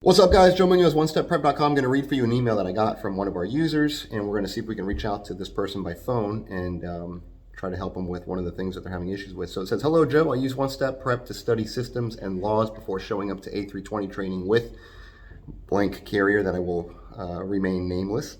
What's up, guys? Joe Munoz, OneStepPrep.com. I'm going to read for you an email that I got from one of our users, and we're going to see if we can reach out to this person by phone and try to help them with one of the things that they're having issues with. So it says, "Hello, Joe. I use OneStepPrep to study systems and laws before showing up to A320 training with blank carrier that I will remain nameless.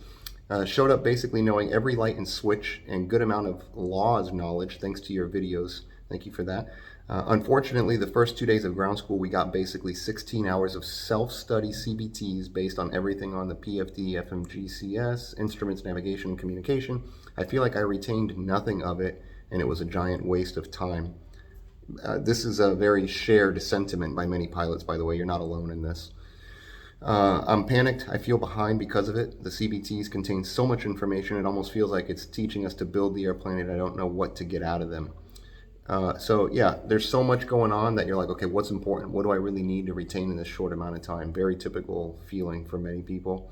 Showed up basically knowing every light and switch and good amount of laws knowledge thanks to your videos. Thank you for that. Unfortunately, the first 2 days of ground school, we got basically 16 hours of self-study CBTs based on everything on the PFD, FMGCS, instruments, navigation, and communication. I feel like I retained nothing of it, and it was a giant waste of time." This is a very shared sentiment by many pilots, by the way. You're not alone in this. "I'm panicked. I feel behind because of it. The CBTs contain so much information, it almost feels like it's teaching us to build the airplane, and I don't know what to get out of them." So yeah, there's so much going on that you're like, okay, what's important? What do I really need to retain in this short amount of time? Very typical feeling for many people.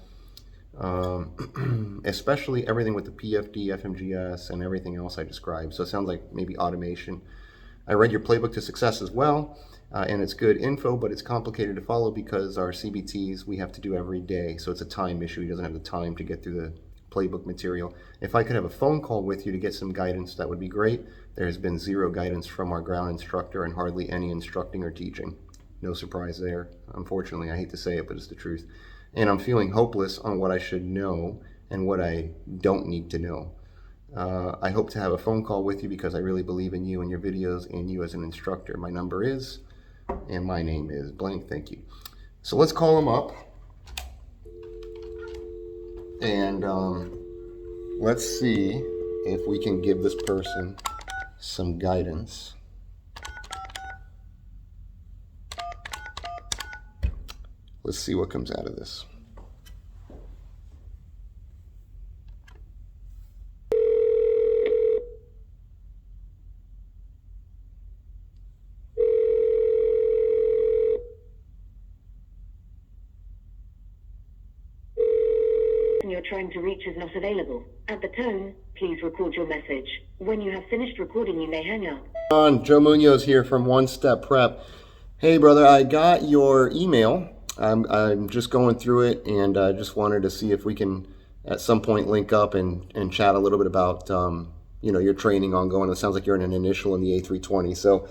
Especially everything with the PFD, FMGS, and everything else I described. So it sounds like maybe automation. "I read your playbook to success as well, and it's good info, but it's complicated to follow because our CBTs we have to do every day. So it's a time issue. He doesn't have the time to get through the playbook material. If I could have a phone call with you to get some guidance, that would be great. There has been zero guidance from our ground instructor and hardly any instructing or teaching." No surprise there. Unfortunately, I hate to say it, but it's the truth. "And I'm feeling hopeless on what I should know and what I don't need to know. I hope to have a phone call with you because I really believe in you and your videos and you as an instructor. My number is," and my name is blank. Thank you. So let's call him up and let's see if we can give this person some guidance. Let's see what comes out of this. You're trying to reach is not available. At the tone, please record your message. When you have finished recording, you may hang up. Joe Munoz here from One Step Prep. Hey, brother, I got your email. I'm just going through it, and I just wanted to see if we can at some point link up and chat a little bit about your training ongoing. It sounds like you're in an initial in the A320. So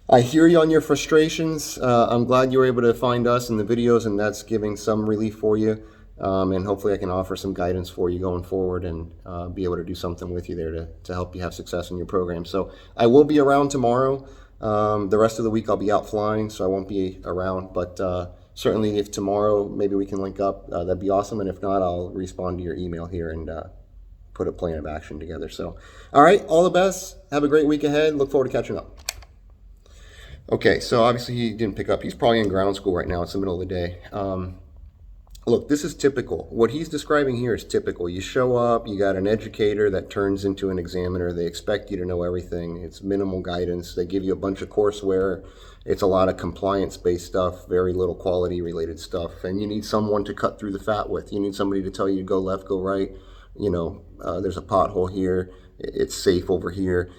I hear you on your frustrations. I'm glad you were able to find us in the videos, and that's giving some relief for you. And hopefully I can offer some guidance for you going forward and be able to do something with you there to help you have success in your program. So I will be around tomorrow. The rest of the week I'll be out flying, so I won't be around. But certainly if tomorrow maybe we can link up, that'd be awesome. And if not, I'll respond to your email here and put a plan of action together. So, all right, all the best. Have a great week ahead. Look forward to catching up. Okay, so obviously he didn't pick up. He's probably in ground school right now. It's the middle of the day. Look, this is typical. What he's describing here is typical. You show up, you got an educator that turns into an examiner. They expect you to know everything. It's minimal guidance. They give you a bunch of courseware. It's a lot of compliance-based stuff, very little quality-related stuff. And you need someone to cut through the fat with. You need somebody to tell you to go left, go right. There's a pothole here. It's safe over here.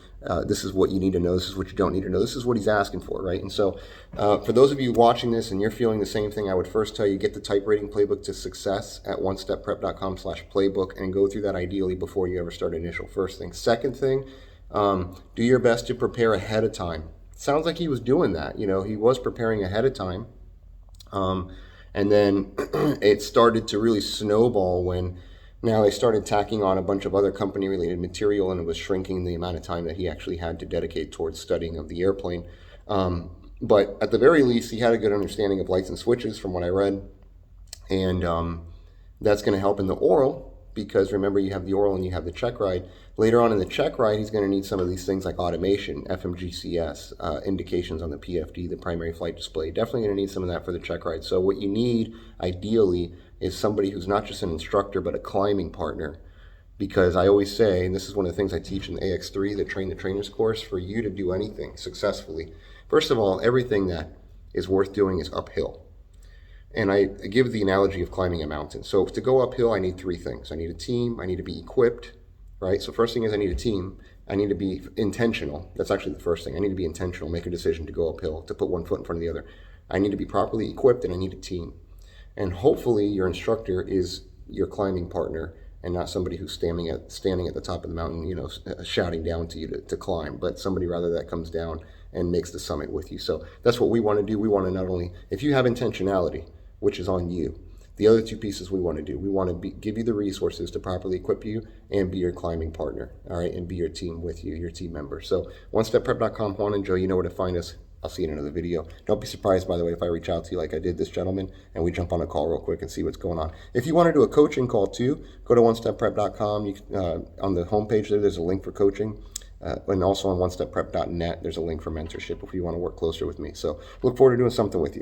This is what you need to know. This is what you don't need to know. This is what he's asking for, right? And so for those of you watching this and you're feeling the same thing, I would first tell you, get the type rating playbook to success at onestepprep.com/playbook and go through that ideally before you ever start initial. First thing. Second thing, do your best to prepare ahead of time. Sounds like he was doing that. He was preparing ahead of time. And then it started to really snowball when now they started tacking on a bunch of other company-related material, and it was shrinking the amount of time that he actually had to dedicate towards studying of the airplane. But at the very least, he had a good understanding of lights and switches from what I read. And that's going to help in the oral, because remember, you have the oral and you have the check ride. Later on in the check ride, he's going to need some of these things like automation, FMGCS, indications on the PFD, the primary flight display. Definitely going to need some of that for the check ride. So what you need, ideally, is somebody who's not just an instructor, but a climbing partner. Because I always say, and this is one of the things I teach in the AX3, the Train the Trainers course, for you to do anything successfully, first of all, everything that is worth doing is uphill. And I give the analogy of climbing a mountain. So to go uphill, I need three things. I need a team, I need to be equipped, right? So first thing is I need a team. I need to be intentional. That's actually the first thing. I need to be intentional, make a decision to go uphill, to put one foot in front of the other. I need to be properly equipped, and I need a team. And hopefully your instructor is your climbing partner and not somebody who's standing at the top of the mountain, shouting down to you to climb, but somebody rather that comes down and makes the summit with you. So that's what we want to do. We want to not only, if you have intentionality, which is on you, the other two pieces we want to do, we want to give you the resources to properly equip you and be your climbing partner, all right, and be your team with you, your team member. So onestepprep.com, Juan and Joe, you know where to find us. I'll see you in another video. Don't be surprised, by the way, if I reach out to you like I did this gentleman and we jump on a call real quick and see what's going on. If you want to do a coaching call too, go to onestepprep.com. On the homepage there's a link for coaching. And also on onestepprep.net, there's a link for mentorship if you want to work closer with me. So look forward to doing something with you.